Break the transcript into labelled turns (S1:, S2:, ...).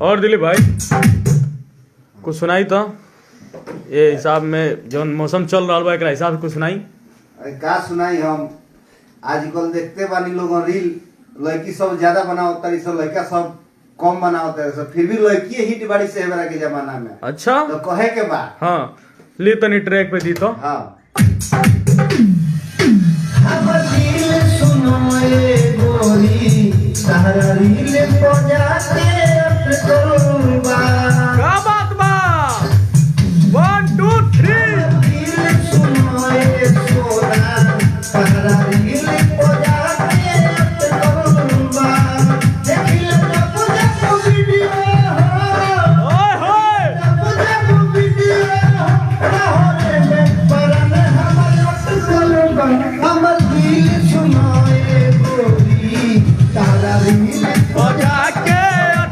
S1: और दिलीप भाई कुछ सुनाई तो ये हिसाब में जो मौसम चल रहा बा एक हिसाब से कुछ सुनाई।
S2: का सुनाई हम आजकल देखते बानी लोग रील लड़की सब ज्यादा बनावता सब लड़का सब कम बनावता सब फिर भी लड़की हिट बाड़ी से हमरा के जमाना में।
S1: अच्छा
S2: तो कहे के बा
S1: हाँ ली तनी ट्रैक पे दी तो
S2: हाँ
S3: दिल सुनो गोरी सारा रील बजाते